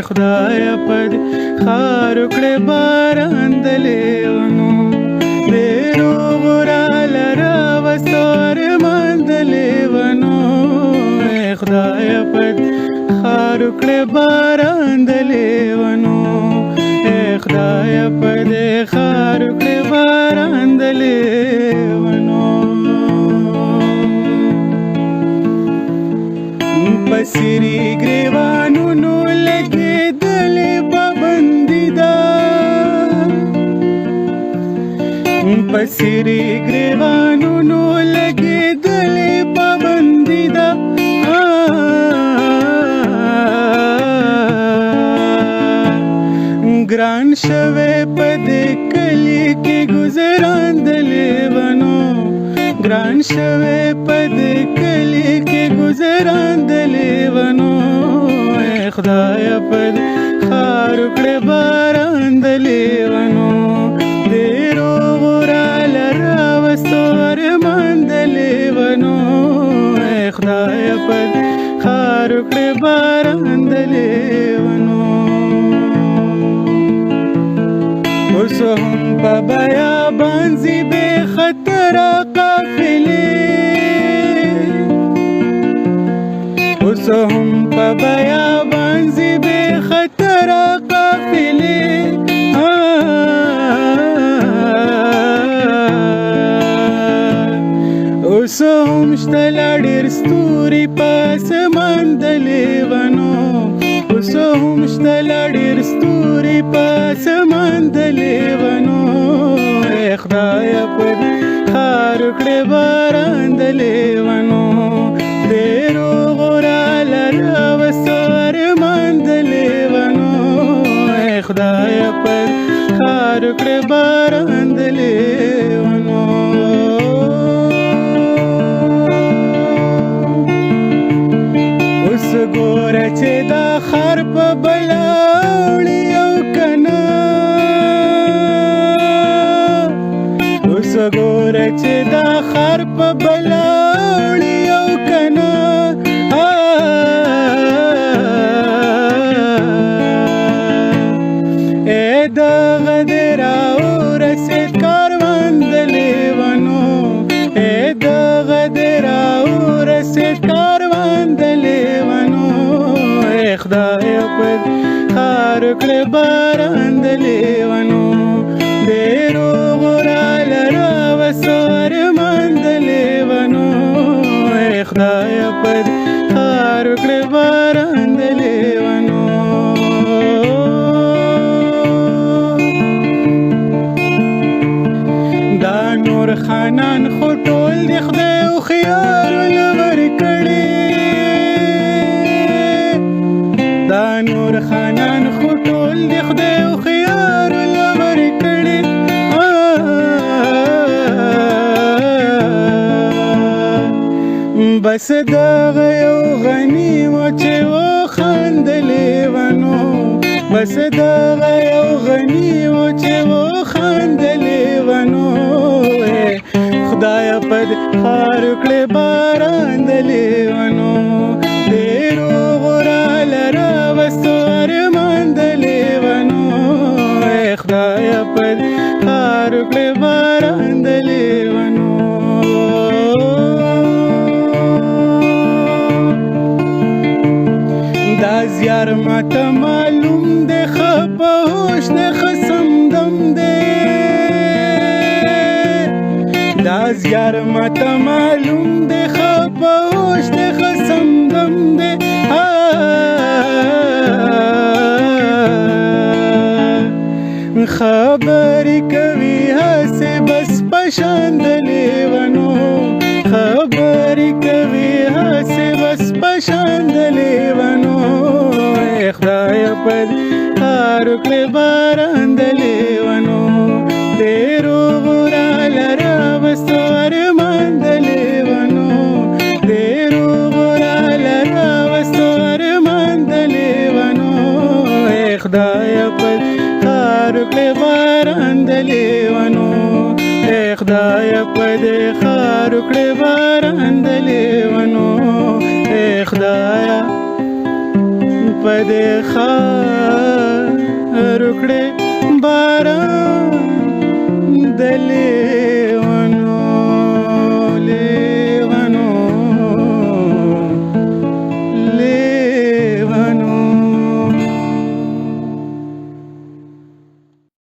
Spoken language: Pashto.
خدای پد خار کړه باران د لیونو ډېرو غورا لرا وستور من د لیونو خدای پد خار کړه باران د لیونو خدای پد خار کړه باران د لیونو پسری ګریوانو نو پسری ګریوانونو لګېدلې پابندي ده ګران شوی په دې کلي کې ګذران د لیونو ګران شوی په دې کلي کې ګذران د لیونو خدایه په خار کړه باران د لیونو خدای پد خار کړه باران د لیونو اوس هم په بیابان زی بې خطره قافلې اوس هم په بیابان زی بې خطره قافلې اوس هم شته لا ډېر ستوري په اسمان د لیونو اوس هم شته لا ډېر ستوري په اسمان د لیونو خدایه په خار کړه باران د لیونو ډېرو غورا لرا وستور من د لیونو خدایه په خار کړه باران د لیونو ګوره چې دا خر په بلا وړي او کنه اوس ګوره چې دا خر په بلا وړي او کنه دغه دې راورسېد کاروان د لیونو دغه دې راورسېد کاروان د لیونو خدای پد خار کړه باران د لیونو ډېرو غورا لرا وسور من د لیونو خدای پد خار کړه باران د لیونو دا نور خانان خو ټول د خدای او خيار لور کړي دا نور خانان خو ټول د خدای او خيار لور کړي بس دغه یو غنیمت چې وخندلې ونو بس دغه یو غنیمت چې وخندلې ونو خدای پد خار کړه باران د لیونو ډېرو غورا لرا وستور من د لیونو خدای پد خار کړه باران د لیونو دا زیار ماته معلوم دی ښه په هوش دی ښه سمدم دی دا زیار ماته معلوم دی ښه په هوش دی ښه سمدم دی خبرې کوي هسې بس په شان د لیونو خبرې کوي هسې بس په شان د لیونو خدای پد خار کړه باران د خدایا په خار کړې باران د لیوانو خدایا په دې خار کړې باران د لیوانو خدایا په دې خار کړې باران د لیوانو